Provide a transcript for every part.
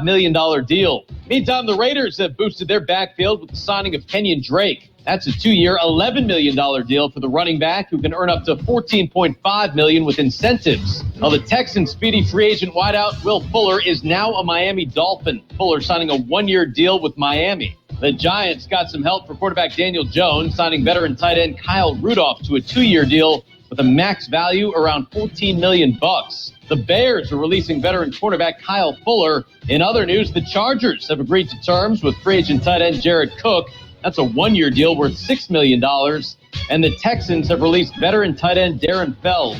million deal. Meantime, the Raiders have boosted their backfield with the signing of Kenyon Drake. That's a 2-year, $11 million deal for the running back, who can earn up to $14.5 million with incentives. Now, the Texans' speedy free agent wideout Will Fuller is now a Miami Dolphin. Fuller signing a 1-year deal with Miami. The Giants got some help for quarterback Daniel Jones, signing veteran tight end Kyle Rudolph to a 2-year deal with a max value around $14 million. The Bears are releasing veteran quarterback Kyle Fuller. In other news, the Chargers have agreed to terms with free agent tight end Jared Cook. That's a 1-year deal worth $6 million. And the Texans have released veteran tight end Darren Fells.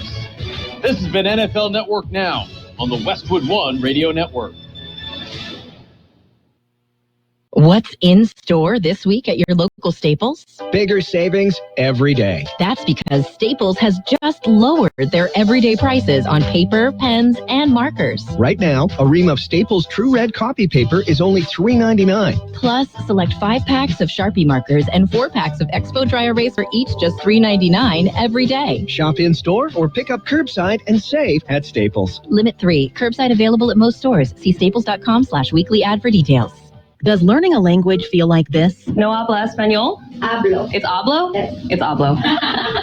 This has been NFL Network Now on the Westwood One Radio Network. What's in store this week at your local Staples? Bigger savings every day. That's because Staples has just lowered their everyday prices on paper, pens, and markers. Right now, a ream of Staples True Red copy paper is only $3.99. Plus, select 5 packs of Sharpie markers and 4 packs of Expo Dry Erase for each just $3.99 every day. Shop in store or pick up curbside and save at Staples. Limit 3. Curbside available at most stores. See staples.com/weekly ad for details. Does learning a language feel like this? No habla español? Hablo. It's hablo? Yes. It's hablo.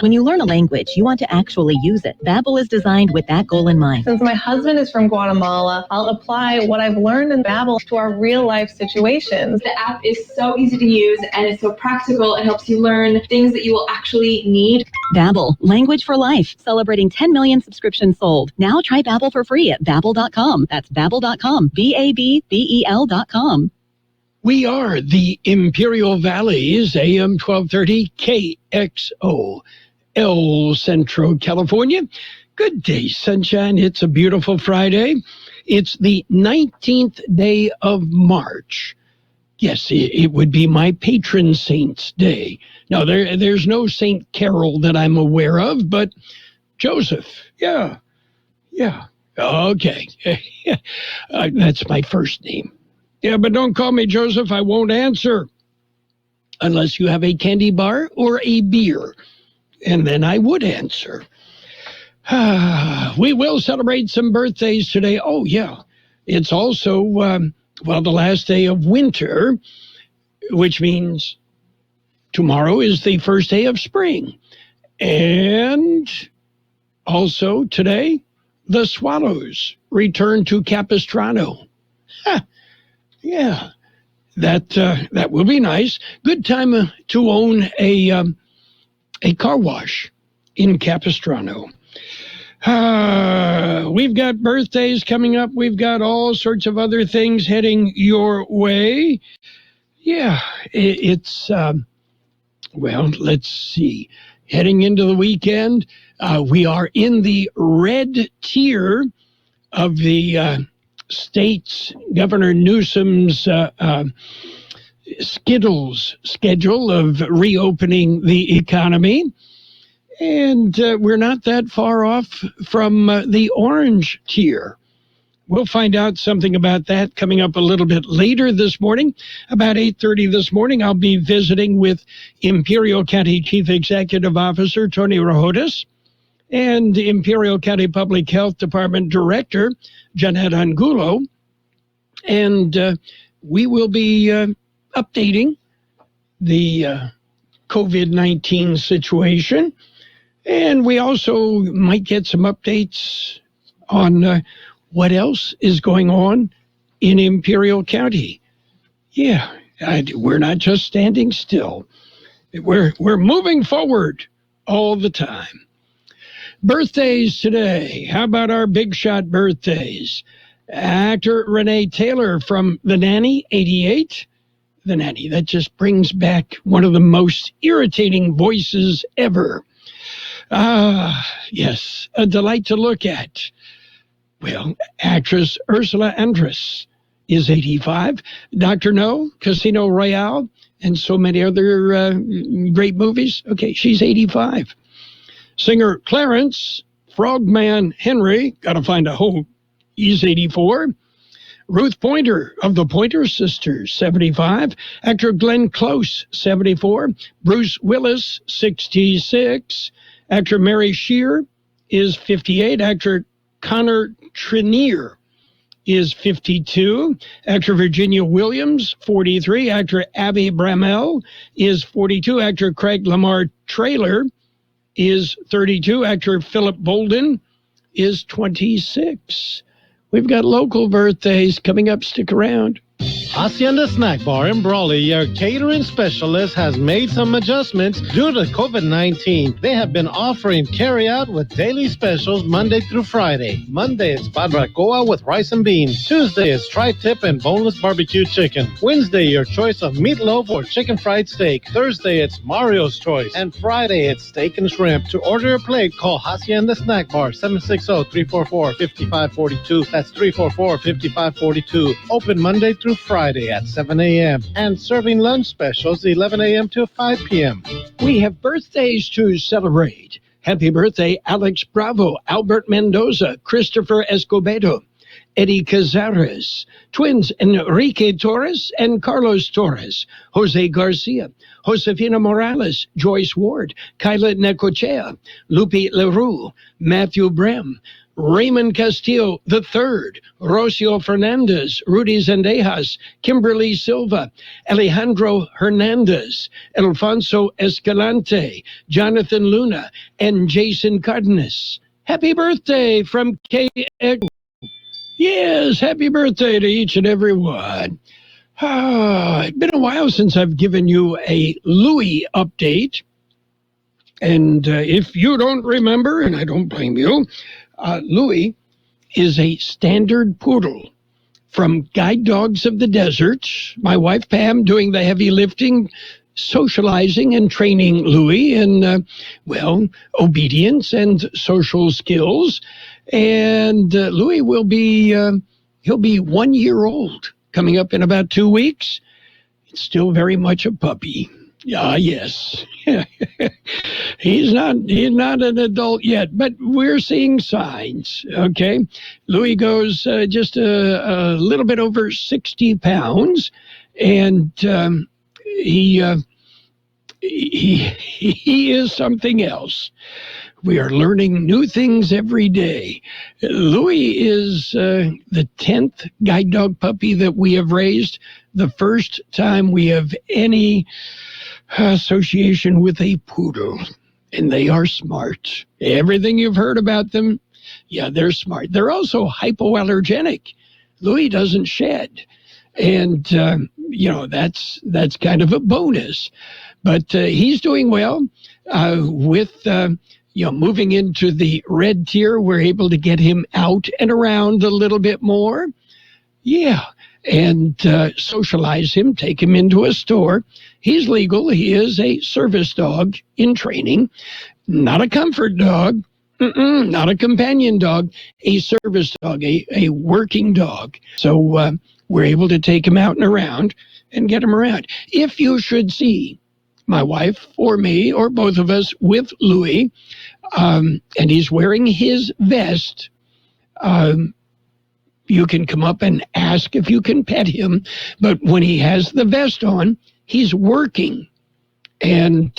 When you learn a language, you want to actually use it. Babbel is designed with that goal in mind. Since my husband is from Guatemala, I'll apply what I've learned in Babbel to our real-life situations. The app is so easy to use and it's so practical. It helps you learn things that you will actually need. Babbel, language for life. Celebrating 10 million subscriptions sold. Now try Babbel for free at Babbel.com. That's Babbel.com. Babbel.com. We are the Imperial Valley's AM 1230 KXO, El Centro, California. Good day, sunshine. It's a beautiful Friday. It's the 19th day of March. Yes, it would be my patron saint's day. Now, there's no Saint Carroll that I'm aware of, but Joseph, yeah. Okay, that's my first name. Yeah, but don't call me Joseph. I won't answer unless you have a candy bar or a beer, and then I would answer. We will celebrate some birthdays today. Oh, yeah. It's also, the last day of winter, which means tomorrow is the first day of spring. And also today, the Swallows return to Capistrano. Yeah, that will be nice. Good time to own a car wash in Capistrano. We've got birthdays coming up. We've got all sorts of other things heading your way. Yeah, it's, let's see. Heading into the weekend, we are in the red tier of the state's Governor Newsom's Skittles schedule of reopening the economy. And we're not that far off from the orange tier. We'll find out something about that coming up a little bit later this morning. About 8:30 this morning, I'll be visiting with Imperial County Chief Executive Officer Tony Rojodas and Imperial County Public Health Department Director Janet Angulo. And we will be updating the COVID-19 situation. And we also might get some updates on what else is going on in Imperial County. Yeah, we're not just standing still. We're moving forward all the time. Birthdays today. How about our big shot birthdays? Actor Renee Taylor from The Nanny, 88. The Nanny, that just brings back one of the most irritating voices ever. Yes, a delight to look at. Well, actress Ursula Andress is 85. Dr. No, Casino Royale, and so many other great movies. Okay, she's 85. Singer Clarence Frogman Henry, gotta find a home, he's 84. Ruth Pointer of the Pointer Sisters, 75. Actor Glenn Close, 74. Bruce Willis, 66. Actor Mary Shear is 58. Actor Connor Trenier is 52. Actor Virginia Williams, 43. Actor Abby Bramell is 42. Actor Craig Lamar Traylor is 32. Actor Philip Bolden is 26. We've got local birthdays coming up. Stick around. Hacienda Snack Bar in Brawley, your catering specialist, has made some adjustments due to COVID-19. They have been offering carry-out with daily specials Monday through Friday. Monday, it's barbacoa with rice and beans. Tuesday, it's tri-tip and boneless barbecue chicken. Wednesday, your choice of meatloaf or chicken fried steak. Thursday, it's Mario's choice. And Friday, it's steak and shrimp. To order a plate, call Hacienda Snack Bar, 760-344-5542. That's 344-5542. Open Monday through Friday at 7 a.m. and serving lunch specials 11 a.m. to 5 p.m. We have birthdays to celebrate. Happy birthday, Alex Bravo, Albert Mendoza, Christopher Escobedo, Eddie Cazares, twins Enrique Torres and Carlos Torres, Jose Garcia, Josefina Morales, Joyce Ward, Kyla Necochea, Lupe Leroux, Matthew Brem, Raymond Castillo III, Rocio Fernandez, Rudy Zendejas, Kimberly Silva, Alejandro Hernandez, Alfonso Escalante, Jonathan Luna, and Jason Cardenas. Happy birthday from KX. Yes, happy birthday to each and every one. It's been a while since I've given you a Louis update. And if you don't remember, and I don't blame you, Louis is a standard poodle from Guide Dogs of the Desert. My wife, Pam, doing the heavy lifting, socializing and training Louis in, obedience and social skills. And Louis will be, he'll be 1 year old coming up in about 2 weeks. It's still very much a puppy. Yes. He's not an adult yet, but we're seeing signs, okay? Louis goes just a little bit over 60 pounds, and he is something else. We are learning new things every day. Louis is the 10th guide dog puppy that we have raised, the first time we have any association with a poodle, and they are smart. Everything you've heard about them, yeah, they're smart. They're also hypoallergenic. Louis doesn't shed, and that's kind of a bonus. But he's doing well with moving into the red tier. We're able to get him out and around a little bit more. Yeah. And socialize him, take him into a store. He's legal. He is a service dog in training, not a comfort dog, not a companion dog, a service dog, a working dog. So we're able to take him out and around and get him around. If you should see my wife or me or both of us with Louis, and he's wearing his vest, you can come up and ask if you can pet him. But when he has the vest on, he's working. And,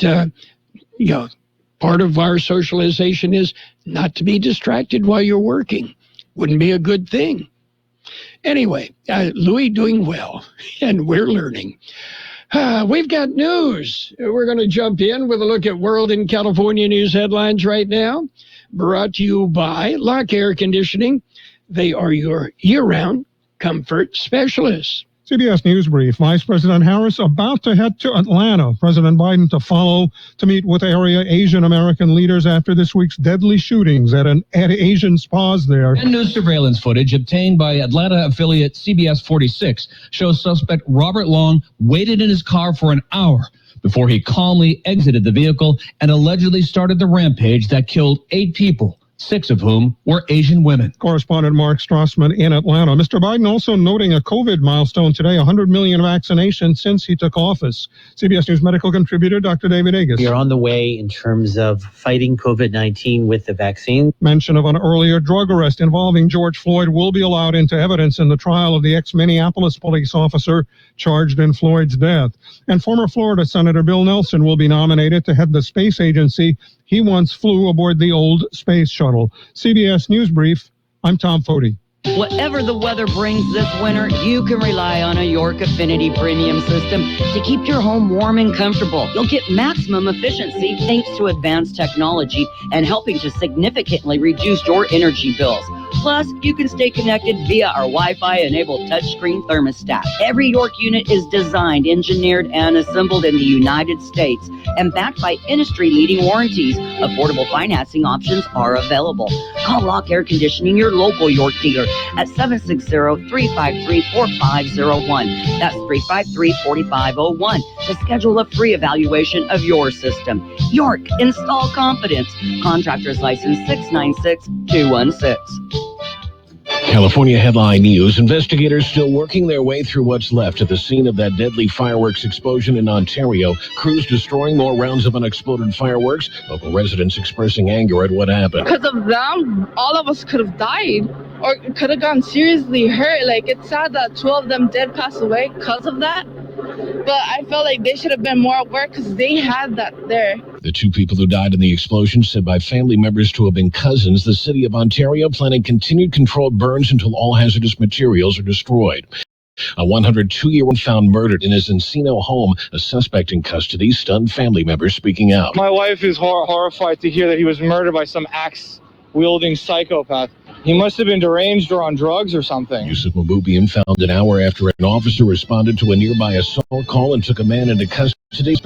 part of our socialization is not to be distracted while you're working. Wouldn't be a good thing. Anyway, Louis doing well, and we're learning. We've got news. We're going to jump in with a look at World and California news headlines right now. Brought to you by Lock Air Conditioning. They are your year-round comfort specialists. CBS News Brief. Vice President Harris about to head to Atlanta. President Biden to meet with area Asian American leaders after this week's deadly shootings at Asian spas there. And new surveillance footage obtained by Atlanta affiliate CBS 46 shows suspect Robert Long waited in his car for an hour before he calmly exited the vehicle and allegedly started the rampage that killed 8 people, 6 of whom were Asian women. Correspondent Mark Strassman in Atlanta. Mr. Biden also noting a COVID milestone today, 100 million vaccinations since he took office. CBS News medical contributor Dr. David Agus. We are on the way in terms of fighting COVID-19 with the vaccine. Mention of an earlier drug arrest involving George Floyd will be allowed into evidence in the trial of the ex-Minneapolis police officer charged in Floyd's death. And former Florida Senator Bill Nelson will be nominated to head the space agency. He once flew aboard the old space shuttle. CBS News Brief, I'm Tom Foti. Whatever the weather brings this winter, you can rely on a York Affinity Premium system to keep your home warm and comfortable. You'll get maximum efficiency thanks to advanced technology and helping to significantly reduce your energy bills. Plus, you can stay connected via our Wi-Fi-enabled touchscreen thermostat. Every York unit is designed, engineered, and assembled in the United States and backed by industry-leading warranties. Affordable financing options are available. Call Lock Air Conditioning, your local York dealer, at 760-353-4501. That's 353-4501 to schedule a free evaluation of your system. York, install confidence. Contractor's license 696-216. California Headline News. Investigators still working their way through what's left at the scene of that deadly fireworks explosion in Ontario. Crews destroying more rounds of unexploded fireworks. Local residents expressing anger at what happened. Because of them, all of us could have died or could have gotten seriously hurt. Like, it's sad that 2 of them did pass away because of that. But I felt like they should have been more at work because they had that there. The 2 people who died in the explosion said by family members to have been cousins. The city of Ontario planning continued controlled burns until all hazardous materials are destroyed. A 102-year-old found murdered in his Encino home. A suspect in custody. Stunned family members speaking out. My wife is horrified to hear that he was murdered by some axe-wielding psychopath. He must have been deranged or on drugs or something. Yusuf Mabubian found an hour after an officer responded to a nearby assault call and took a man into custody.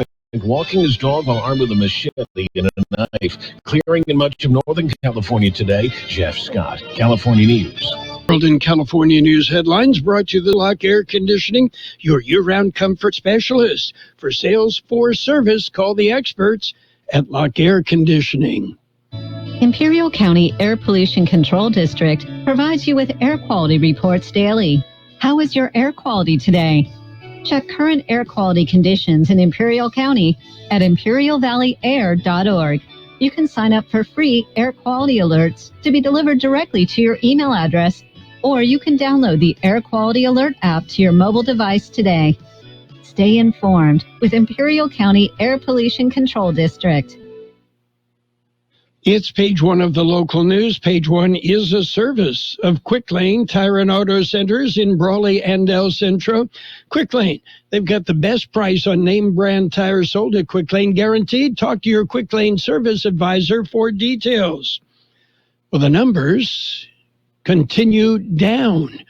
Walking his dog while armed with a machete and a knife. Clearing in much of Northern California today. Jeff Scott, California News. World in California News headlines brought to you the Lock Air Conditioning, your year-round comfort specialist. For sales, for service, call the experts at Lock Air Conditioning. Imperial County Air Pollution Control District provides you with air quality reports daily. How is your air quality today? Check current air quality conditions in Imperial County at imperialvalleyair.org. You can sign up for free air quality alerts to be delivered directly to your email address, or you can download the Air Quality Alert app to your mobile device today. Stay informed with Imperial County Air Pollution Control District. It's page 1 of the local news. Page 1 is a service of Quick Lane Tire and Auto Centers in Brawley and El Centro. Quick Lane, they've got the best price on name brand tires sold at Quick Lane, guaranteed. Talk to your Quick Lane service advisor for details. Well, the numbers continue down.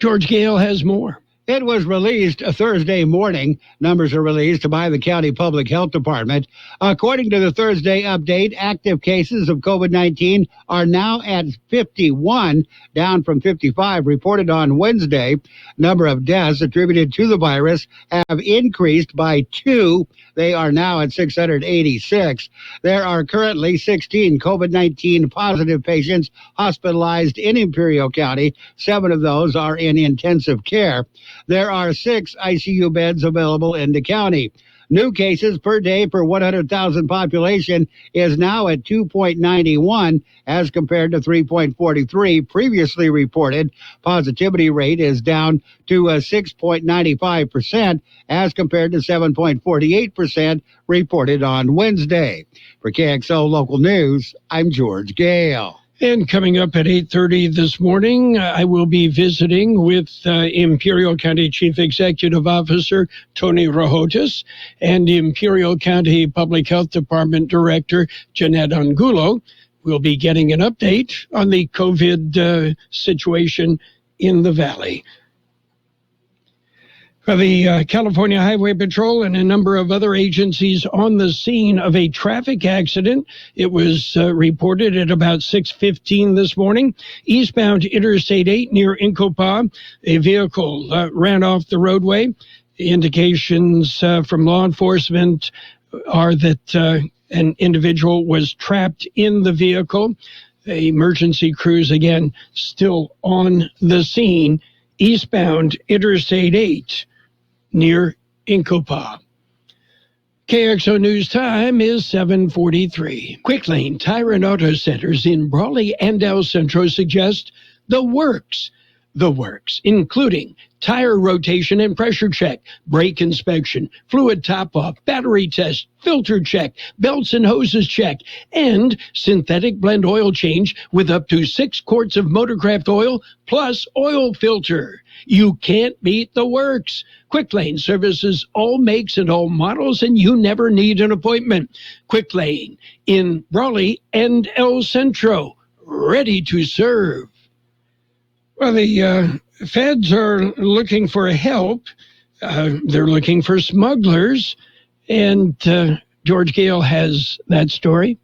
George Gale has more. It was released Thursday morning. Numbers are released by the County Public Health Department. According to the Thursday update, active cases of COVID-19 are now at 51, down from 55 reported on Wednesday. Number of deaths attributed to the virus have increased by 2. They are now at 686. There are currently 16 COVID-19 positive patients hospitalized in Imperial County. 7 of those are in intensive care. There are 6 ICU beds available in the county. New cases per day per 100,000 population is now at 2.91 as compared to 3.43 previously reported. Positivity rate is down to 6.95% as compared to 7.48% reported on Wednesday. For KXO Local News, I'm George Gale. And coming up at 8:30 this morning, I will be visiting with Imperial County Chief Executive Officer Tony Rojotas and Imperial County Public Health Department Director Jeanette Angulo. We'll be getting an update on the COVID situation in the Valley. The California Highway Patrol and a number of other agencies on the scene of a traffic accident. It was reported at about 6:15 this morning. Eastbound Interstate 8 near Incopah, a vehicle ran off the roadway. Indications from law enforcement are that an individual was trapped in the vehicle. Emergency crews, again, still on the scene. Eastbound Interstate 8 near Incopah. KXO News time is 7:43. Quick Lane Tire and Auto Centers in Brawley and El Centro suggest the works. the works, including tire rotation and pressure check, brake inspection, fluid top-off, battery test, filter check, belts and hoses check, and synthetic blend oil change with up to 6 quarts of Motorcraft oil plus oil filter. You can't beat the works. Quick Lane services all makes and all models, and you never need an appointment. Quick Lane in Brawley and El Centro, ready to serve. Well, the feds are looking for help. They're looking for smugglers, and George Gale has that story.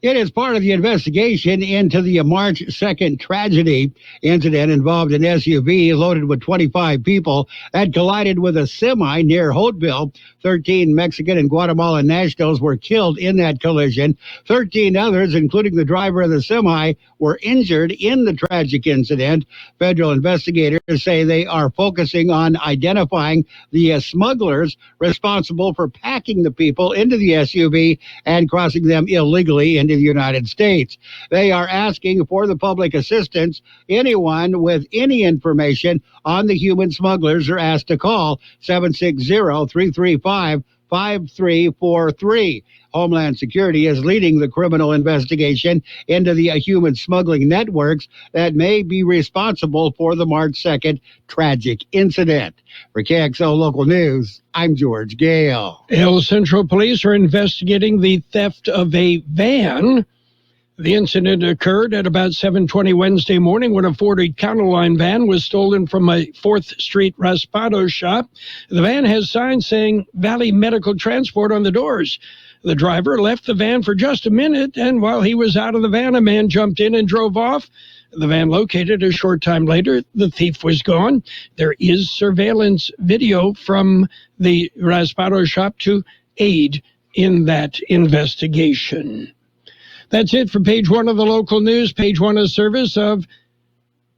It is part of the investigation into the March 2nd tragedy incident involved an SUV loaded with 25 people that collided with a semi near Holtville. 13 Mexican and Guatemalan nationals were killed in that collision. 13 others, including the driver of the semi, were injured in the tragic incident. Federal investigators say they are focusing on identifying the smugglers responsible for packing the people into the SUV and crossing them illegally into the United States. They are asking for the public assistance. Anyone with any information on the human smugglers are asked to call 760-335-5343. Homeland Security is leading the criminal investigation into the human smuggling networks that may be responsible for the March 2nd tragic incident. For Kxo Local News, I'm George Gale. El Centro Police are investigating the theft of a van. The incident occurred at about 7:20 Wednesday morning when a Ford Econoline van was stolen from a 4th Street Raspado shop. The van has signs saying Valley Medical Transport on the doors. The driver left the van for just a minute, and while he was out of the van, a man jumped in and drove off. The van located a short time later. The thief was gone. There is surveillance video from the Raspado shop to aid in that investigation. That's it for page 1 of the local news. Page 1 is service of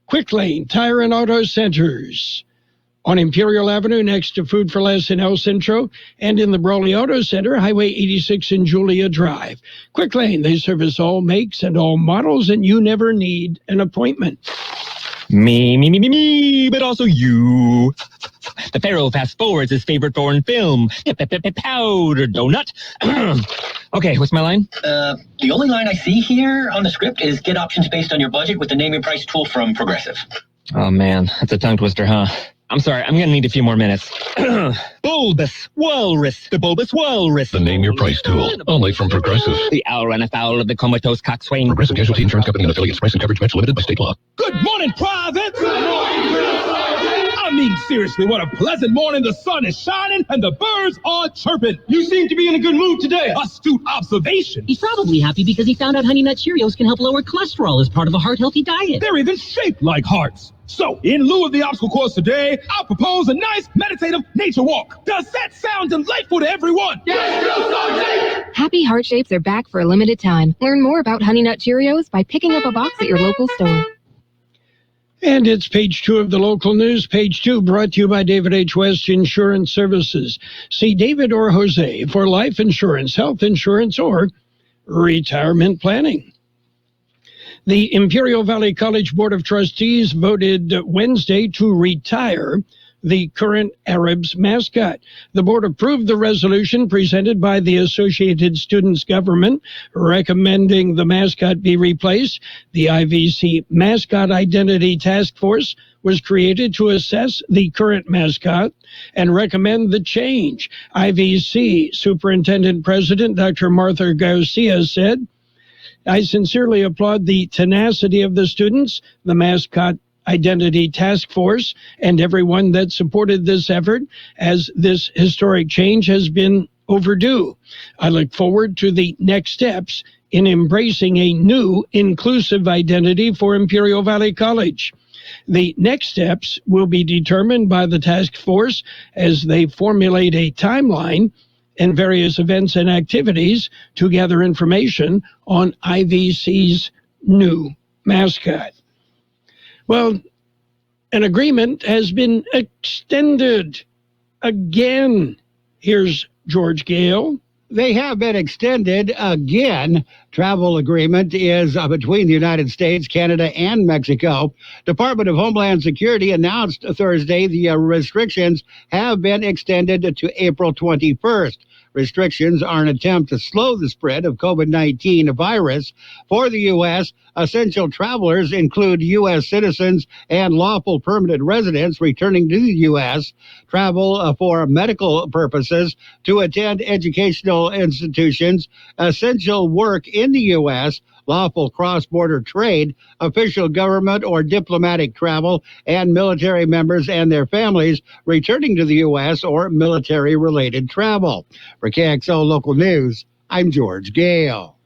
Quick Lane Tire and Auto Centers on Imperial Avenue next to Food for Less in El Centro, and in the Brawley Auto Center, Highway 86 in Julia Drive. Quick Lane, they service all makes and all models, and you never need an appointment. Me, but also you. The Pharaoh fast forwards his favorite foreign film, Powder Donut. Okay, what's my line? The only line I see here on the script is get options based on your budget with the name your price tool from Progressive. Oh man, that's a tongue twister, huh? I'm sorry, I'm gonna need a few more minutes. Bulbous Walrus, the Bulbous Walrus. The name your price tool, only from Progressive. The owl ran afoul of the comatose coxswain. Progressive Casualty Insurance Company and affiliates. Price and coverage match limited by state law. Good morning, Private! Good morning, I mean, seriously, what a pleasant morning. The sun is shining and the birds are chirping. You seem to be in a good mood today. Astute observation. He's probably happy because he found out Honey Nut Cheerios can help lower cholesterol as part of a heart-healthy diet. They're even shaped like hearts. So, in lieu of the obstacle course today, I'll propose a nice meditative nature walk. Does that sound delightful to everyone? Yes, Happy Heart Shapes are back for a limited time. Learn more about Honey Nut Cheerios by picking up a box at your local store. And it's page 2 of the local news. Page 2 brought to you by David H. West Insurance Services. See David or Jose for life insurance, health insurance, or retirement planning. The Imperial Valley College Board of Trustees voted Wednesday to retire the current Arabs mascot. The board approved the resolution presented by the Associated Students Government recommending the mascot be replaced. The IVC Mascot Identity Task Force was created to assess the current mascot and recommend the change. IVC Superintendent President Dr. Martha Garcia said, I sincerely applaud the tenacity of the students, the Mascot Identity Task Force, and everyone that supported this effort, as this historic change has been overdue. I look forward to the next steps in embracing a new inclusive identity for Imperial Valley College. The next steps will be determined by the task force as they formulate a timeline and various events and activities to gather information on IVC's new mascot. Well, an agreement has been extended again. Here's George Gale. They have been extended again. Travel agreement is between the United States, Canada, and Mexico. Department of Homeland Security announced Thursday the restrictions have been extended to April 21st. Restrictions are an attempt to slow the spread of COVID-19 virus. For the U.S., essential travelers include U.S. citizens and lawful permanent residents returning to the U.S., travel for medical purposes, to attend educational institutions, essential work in the U.S., lawful cross-border trade, official government or diplomatic travel, and military members and their families returning to the U.S. or military-related travel. For Kxo Local News, I'm George Gale.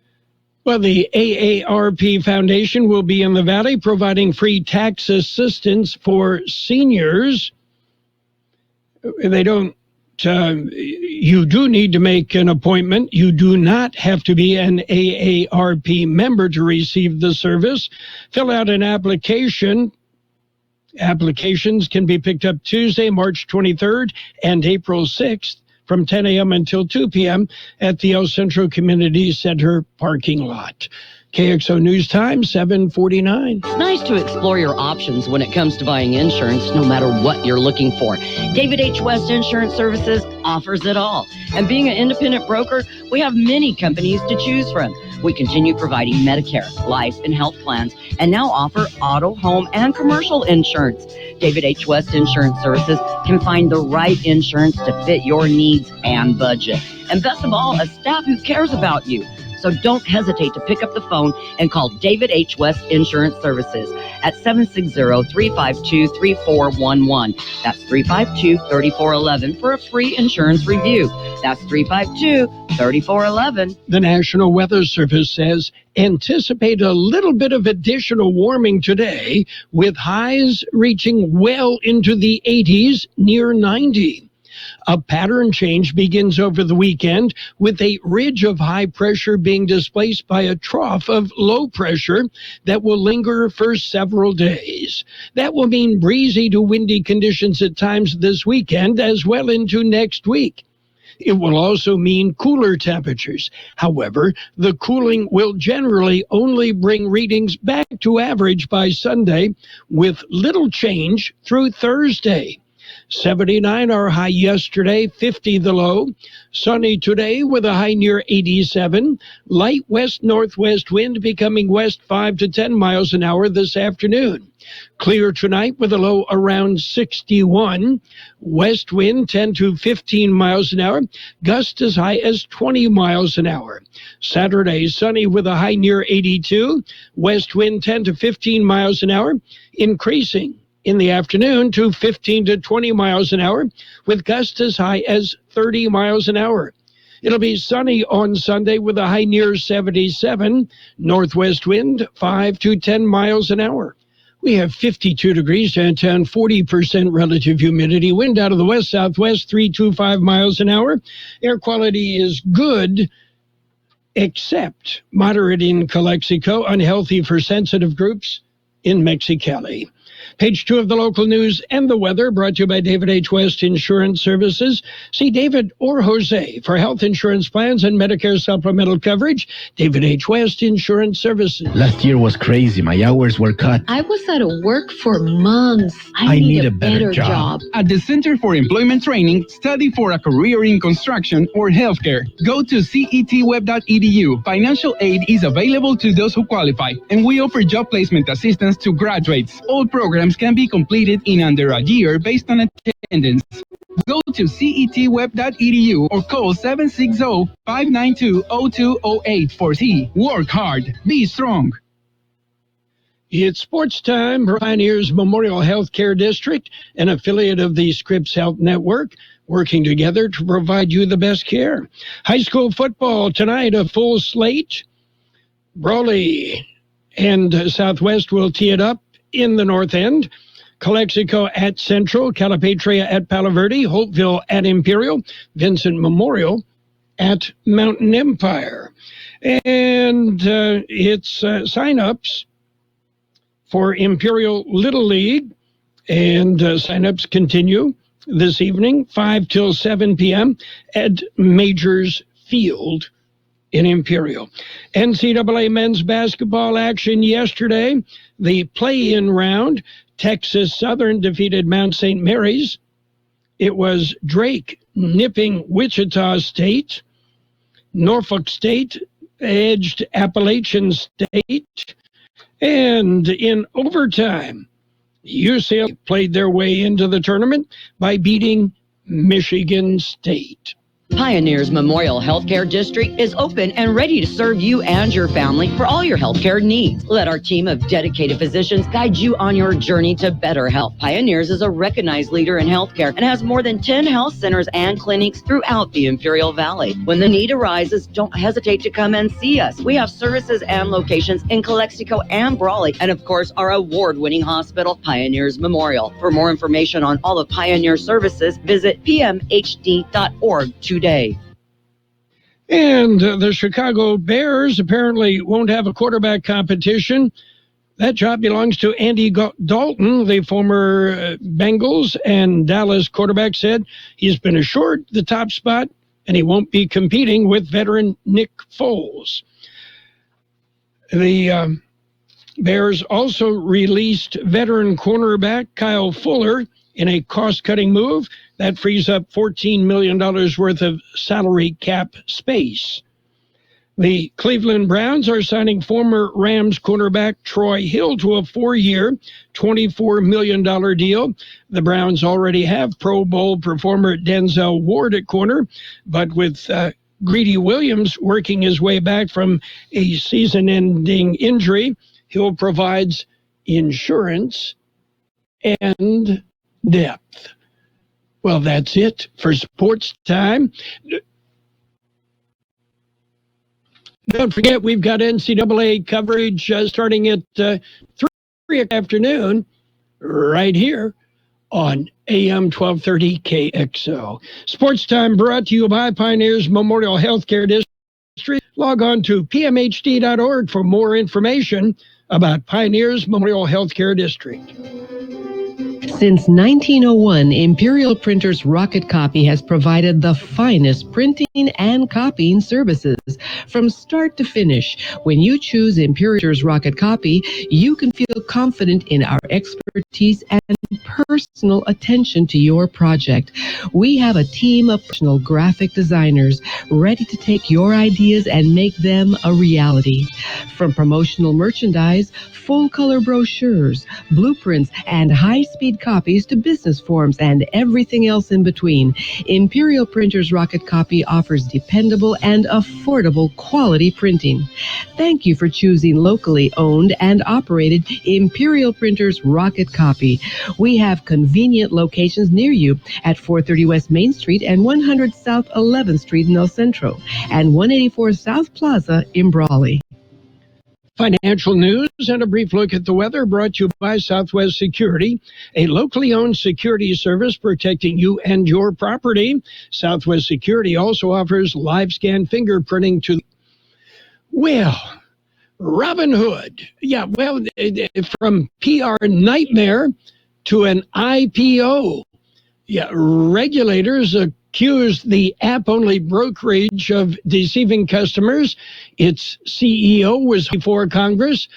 Well, the AARP Foundation will be in the Valley providing free tax assistance for seniors. You do need to make an appointment. You do not have to be an AARP member to receive the service. Fill out an application. Applications can be picked up Tuesday, March 23rd and April 6th from 10 a.m. until 2 p.m. at the El Centro Community Center parking lot. KXO News Time, 7:49. It's nice to explore your options when it comes to buying insurance, no matter what you're looking for. David H. West Insurance Services offers it all. And being an independent broker, we have many companies to choose from. We continue providing Medicare, life, and health plans, and now offer auto, home, and commercial insurance. David H. West Insurance Services can find the right insurance to fit your needs and budget. And best of all, a staff who cares about you. So don't hesitate to pick up the phone and call David H. West Insurance Services at 760-352-3411. That's 352-3411 for a free insurance review. That's 352-3411. The National Weather Service says anticipate a little bit of additional warming today with highs reaching well into the 80s, near 90. A pattern change begins over the weekend with a ridge of high pressure being displaced by a trough of low pressure that will linger for several days. That will mean breezy to windy conditions at times this weekend as well into next week. It will also mean cooler temperatures. However, the cooling will generally only bring readings back to average by Sunday with little change through Thursday. 79 our high yesterday, 50 the low. Sunny today with a high near 87. Light west-northwest wind becoming west 5 to 10 miles an hour this afternoon. Clear tonight with a low around 61. West wind 10 to 15 miles an hour. Gust as high as 20 miles an hour. Saturday sunny with a high near 82. West wind 10 to 15 miles an hour. Increasing in the afternoon to 15 to 20 miles an hour, with gusts as high as 30 miles an hour. It'll be sunny on Sunday with a high near 77, northwest wind 5 to 10 miles an hour. We have 52 degrees downtown, 40% relative humidity, wind out of the west-southwest 3 to 5 miles an hour. Air quality is good, except moderate in Calexico, unhealthy for sensitive groups in Mexicali. Page 2 of the local news and the weather brought to you by David H. West Insurance Services. See David or Jose for health insurance plans and Medicare supplemental coverage. David H. West Insurance Services. Last year was crazy. My hours were cut. I was out of work for months. I need a better job. At the Center for Employment Training, study for a career in construction or healthcare. Go to cetweb.edu. Financial aid is available to those who qualify, and we offer job placement assistance to graduates. All programs can be completed in under a year based on attendance. Go to cetweb.edu or call 760-592-0208 for C. Work hard. Be strong. It's sports time. Pioneers Memorial Healthcare District, an affiliate of the Scripps Health Network, working together to provide you the best care. High school football tonight, a full slate. Brawley and Southwest will tee it up in the north end. Calexico at Central, Calipatria at Palo Verde, Holtville at Imperial, Vincent Memorial at Mountain Empire. And it's sign-ups for Imperial Little League, and sign-ups continue this evening, 5 till 7 p.m. at Majors field in Imperial. NCAA men's basketball action yesterday. The play-in round, Texas Southern defeated Mount St. Mary's. It was Drake nipping Wichita State. Norfolk State edged Appalachian State. And in overtime, UCLA played their way into the tournament by beating Michigan State. Pioneers Memorial Healthcare District is open and ready to serve you and your family for all your healthcare needs. Let our team of dedicated physicians guide you on your journey to better health. Pioneers is a recognized leader in healthcare and has more than 10 health centers and clinics throughout the Imperial Valley. When the need arises, don't hesitate to come and see us. We have services and locations in Calexico and Brawley, and of course, our award-winning hospital, Pioneers Memorial. For more information on all of Pioneer services, visit pmhd.org today. And the Chicago Bears apparently won't have a quarterback competition. That job belongs to Andy Dalton, the former Bengals and Dallas quarterback, said he's been assured the top spot and he won't be competing with veteran Nick Foles. The Bears also released veteran cornerback Kyle Fuller in a cost-cutting move that frees up $14 million worth of salary cap space. The Cleveland Browns are signing former Rams cornerback Troy Hill to a 4-year, $24 million deal. The Browns already have Pro Bowl performer Denzel Ward at corner, but with Greedy Williams working his way back from a season-ending injury, Hill provides insurance and depth. Well, that's it for sports time. Don't forget, we've got NCAA coverage starting at 3 afternoon right here on AM 1230 KXO. Sports time brought to you by Pioneers Memorial Healthcare District. Log on to pmhd.org for more information about Pioneers Memorial Healthcare District. Since 1901, Imperial Printers Rocket Copy has provided the finest printing and copying services from start to finish. When you choose Imperial's Rocket Copy, you can feel confident in our expertise and personal attention to your project. We have a team of professional graphic designers ready to take your ideas and make them a reality. From promotional merchandise, full-color brochures, blueprints, and high-speed copies to business forms and everything else in between, Imperial Printers Rocket Copy offers dependable and affordable quality printing. Thank you for choosing locally owned and operated Imperial Printers Rocket Copy. We have convenient locations near you at 430 West Main Street and 100 South 11th Street in El Centro and 184 South Plaza in Brawley. Financial news and a brief look at the weather brought to you by Southwest Security, a locally owned security service protecting you and your property. Southwest Security also offers live scan fingerprinting to... Well, Robin Hood. Yeah, well, from PR nightmare to an IPO. Yeah, regulators accused the app-only brokerage of deceiving customers. Its CEO was before Congress.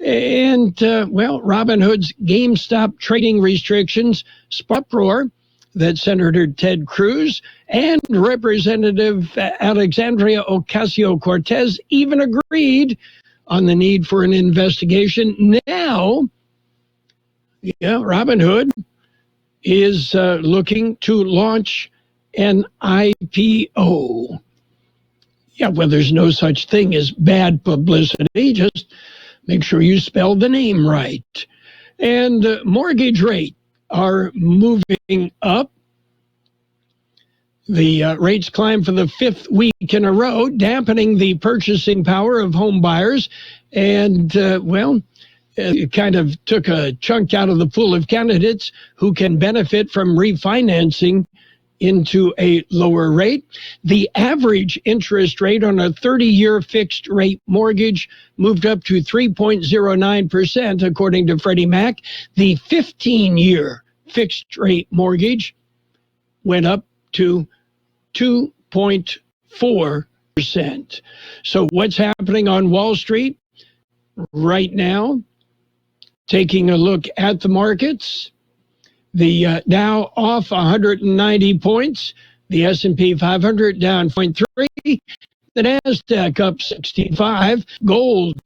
And, Robinhood's GameStop trading restrictions sparked uproar that Senator Ted Cruz and Representative Alexandria Ocasio-Cortez even agreed on the need for an investigation. Now, Robinhood is looking to launch an IPO. Yeah, well, there's no such thing as bad publicity. Just make sure you spell the name right. And mortgage rates are moving up. The rates climbed for the fifth week in a row, dampening the purchasing power of home buyers. And, it kind of took a chunk out of the pool of candidates who can benefit from refinancing into a lower rate. The average interest rate on a 30-year fixed rate mortgage moved up to 3.09%, according to Freddie Mac. The 15-year fixed rate mortgage went up to 2.4%. 4%. So what's happening on Wall Street right now? Taking a look at the markets, the Dow off 190 points, the S&P 500 down 0.3, the Nasdaq up 65, gold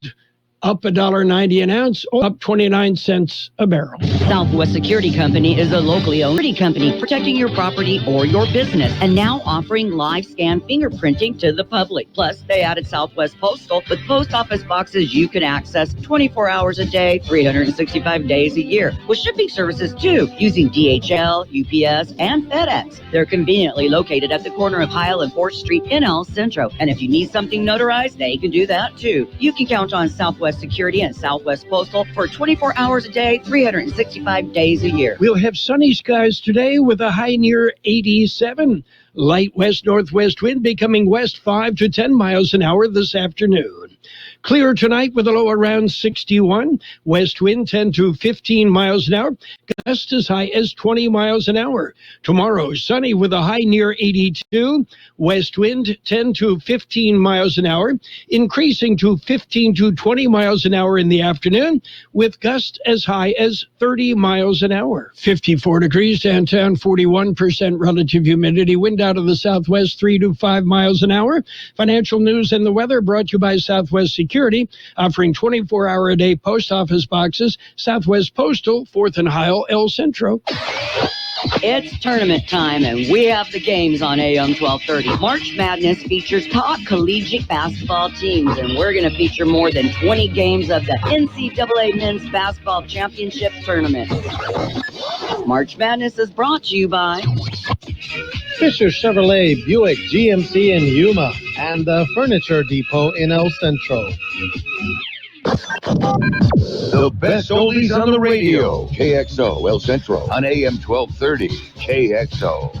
up $1.90 an ounce, up 29 cents a barrel. Southwest Security Company is a locally owned security company protecting your property or your business, and now offering live scan fingerprinting to the public. Plus, they added Southwest Postal with post office boxes you can access 24 hours a day, 365 days a year, with shipping services too, using DHL, UPS, and FedEx. They're conveniently located at the corner of Heil and 4th Street in El Centro, and if you need something notarized, they can do that too. You can count on Southwest Security and Southwest Postal for 24 hours a day, 365 days a year. We'll have sunny skies today with a high near 87. Light west-northwest wind becoming west 5 to 10 miles an hour this afternoon. Clear tonight with a low around 61. West wind 10 to 15 miles an hour. Gust as high as 20 miles an hour. Tomorrow, sunny with a high near 82. West wind 10 to 15 miles an hour. Increasing to 15 to 20 miles an hour in the afternoon with gusts as high as 30 miles an hour. 54 degrees downtown, 41% relative humidity. Wind out of the southwest 3 to 5 miles an hour. Financial news and the weather brought to you by Southwest Security, offering 24-hour-a-day post office boxes. Southwest Postal, 4th and Heil, El Centro. It's tournament time, and we have the games on AM 1230. March Madness features top collegiate basketball teams, and we're going to feature more than 20 games of the NCAA Men's Basketball Championship Tournament. March Madness is brought to you by Fisher Chevrolet, Buick, GMC in Yuma, and the Furniture Depot in El Centro. The best oldies on the radio. KXO El Centro on AM 1230. KXO.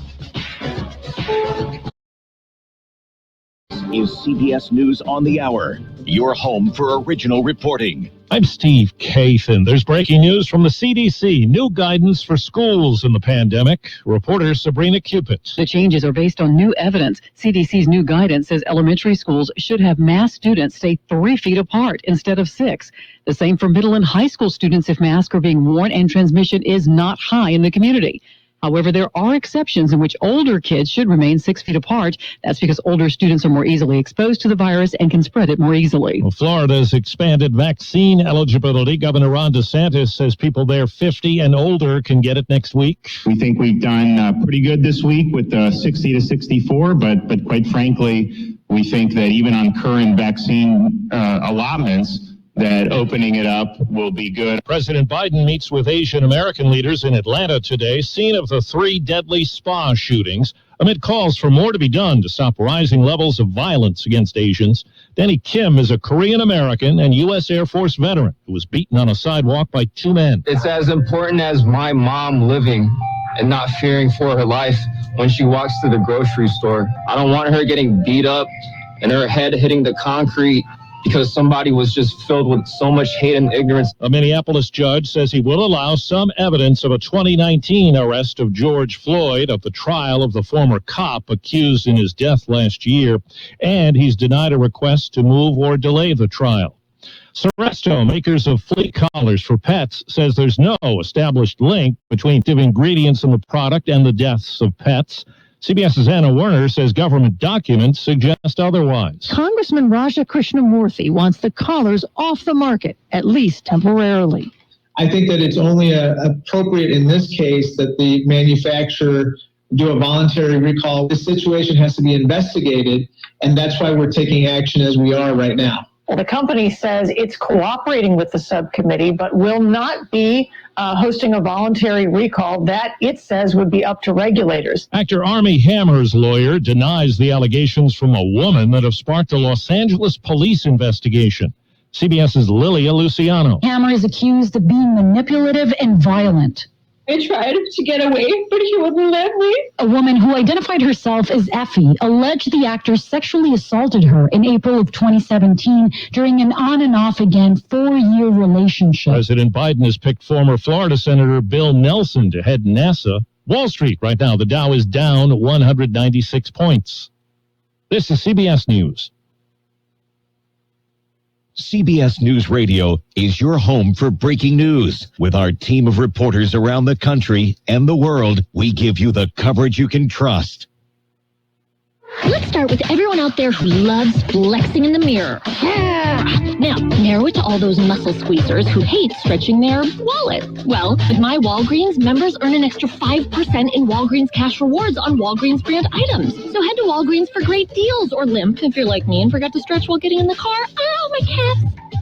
Is CBS News on the Hour, your home for original reporting. I'm Steve Kathan. There's breaking news from the CDC. New guidance for schools in the pandemic. Reporter Sabrina Cupid. The changes are based on new evidence. CDC's new guidance says elementary schools should have masked students stay 3 feet apart instead of 6. The same for middle and high school students if masks are being worn and transmission is not high in the community. However, there are exceptions in which older kids should remain 6 feet apart. That's because older students are more easily exposed to the virus and can spread it more easily. Well, Florida's expanded vaccine eligibility. Governor Ron DeSantis says people there 50 and older can get it next week. We think we've done pretty good this week with 60 to 64, but quite frankly, we think that even on current vaccine allotments, that opening it up will be good. President Biden meets with Asian American leaders in Atlanta today, scene of the 3 deadly spa shootings, amid calls for more to be done to stop rising levels of violence against Asians. Danny Kim is a Korean American and U.S. Air Force veteran who was beaten on a sidewalk by 2 men. It's as important as my mom living and not fearing for her life when she walks to the grocery store. I don't want her getting beat up and her head hitting the concrete because somebody was just filled with so much hate and ignorance. A Minneapolis judge says he will allow some evidence of a 2019 arrest of George Floyd, of the trial of the former cop accused in his death last year, and he's denied a request to move or delay the trial. Seresto, makers of flea collars for pets, says there's no established link between active ingredients in the product and the deaths of pets. CBS's Anna Werner says government documents suggest otherwise. Congressman Raja Krishnamurthy wants the collars off the market, at least temporarily. I think that it's only appropriate in this case that the manufacturer do a voluntary recall. This situation has to be investigated, and that's why we're taking action as we are right now. Well, the company says it's cooperating with the subcommittee, but will not be hosting a voluntary recall. That, it says, would be up to regulators. Actor Armie Hammer's lawyer denies the allegations from a woman that have sparked a Los Angeles police investigation. CBS's Lilia Luciano. Hammer is accused of being manipulative and violent. I tried to get away, but he wouldn't let me. A woman who identified herself as Effie alleged the actor sexually assaulted her in April of 2017 during an on and off again 4-year relationship. President Biden has picked former Florida Senator Bill Nelson to head NASA. Wall Street right now, the Dow is down 196 points. This is CBS News. CBS News Radio is your home for breaking news. With our team of reporters around the country and the world, we give you the coverage you can trust. Let's start with everyone out there who loves flexing in the mirror. Now, narrow it to all those muscle squeezers who hate stretching their wallet. Well, with my Walgreens, members earn an extra 5% in Walgreens cash rewards on Walgreens brand items. So head to Walgreens for great deals, or limp if you're like me and forgot to stretch while getting in the car. Ow, my calf.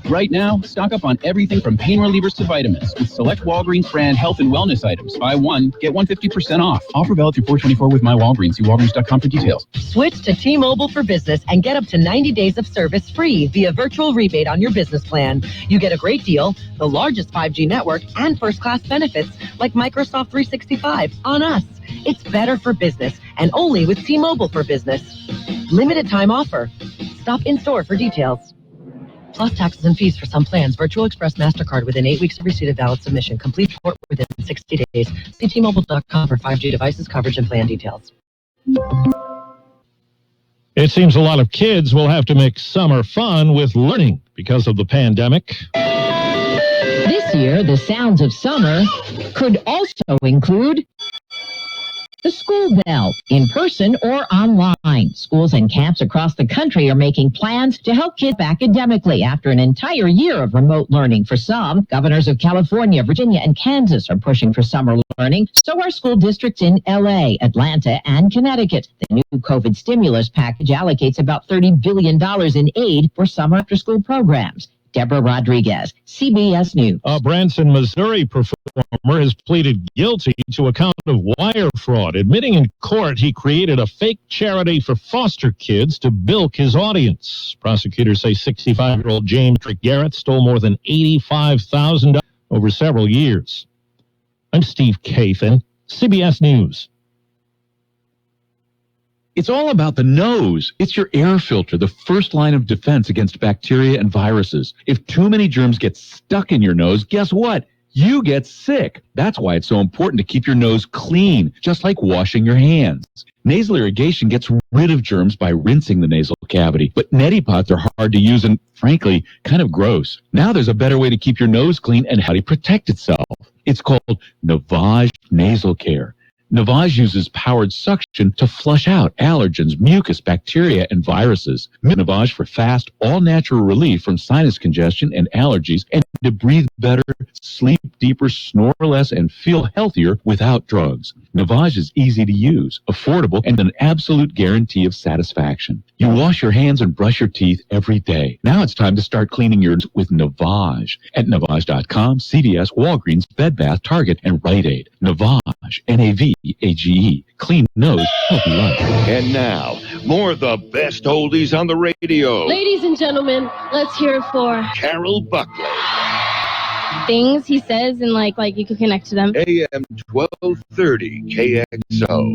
Right now, stock up on everything from pain relievers to vitamins with select Walgreens brand health and wellness items. Buy one, get one 50% off. Offer valid through 4/24 with My Walgreens. See Walgreens.com for details. Switch to T-Mobile for Business and get up to 90 days of service free via virtual rebate on your business plan. You get a great deal, the largest 5G network, and first-class benefits like Microsoft 365 on us. It's better for business and only with T-Mobile for Business. Limited time offer. Stop in store for details. Plus taxes and fees for some plans. Virtual Express MasterCard within 8 weeks of receipt of valid submission. Complete report within 60 days. See T-Mobile.com for 5G devices, coverage, and plan details. It seems a lot of kids will have to make summer fun with learning because of the pandemic. This year, the sounds of summer could also include the school bell, in person or online. Schools and camps across the country are making plans to help kids academically after an entire year of remote learning. For some, governors of California, Virginia, and Kansas are pushing for summer learning. So are school districts in LA, Atlanta, and Connecticut. The new COVID stimulus package allocates about $30 billion in aid for summer after-school programs. Deborah Rodriguez, CBS News. A Branson, Missouri performer has pleaded guilty to a count of wire fraud, admitting in court he created a fake charity for foster kids to bilk his audience. Prosecutors say 65-year-old James Garrett stole more than $85,000 over several years. I'm Steve Kathan, CBS News. It's all about the nose. It's your air filter, the first line of defense against bacteria and viruses. If too many germs get stuck in your nose, guess what? You get sick. That's why it's so important to keep your nose clean, just like washing your hands. Nasal irrigation gets rid of germs by rinsing the nasal cavity, but neti pots are hard to use and, frankly, kind of gross. Now there's a better way to keep your nose clean and how to protect itself. It's called Navage Nasal Care. Navage uses powered suction to flush out allergens, mucus, bacteria, and viruses. Navage for fast, all-natural relief from sinus congestion and allergies, and to breathe better, sleep deeper, snore less, and feel healthier without drugs. Navage is easy to use, affordable, and an absolute guarantee of satisfaction. You wash your hands and brush your teeth every day. Now it's time to start cleaning yours with Navage. At Navage.com, CVS, Walgreens, Bed Bath, Target, and Rite Aid. Navage, N-A-V-A-G-E. Clean nose, healthy life. And now, more of the best oldies on the radio. Ladies and gentlemen, let's hear it for Carroll Buckley. Things he says and like you can connect to them. AM 1230 KXO.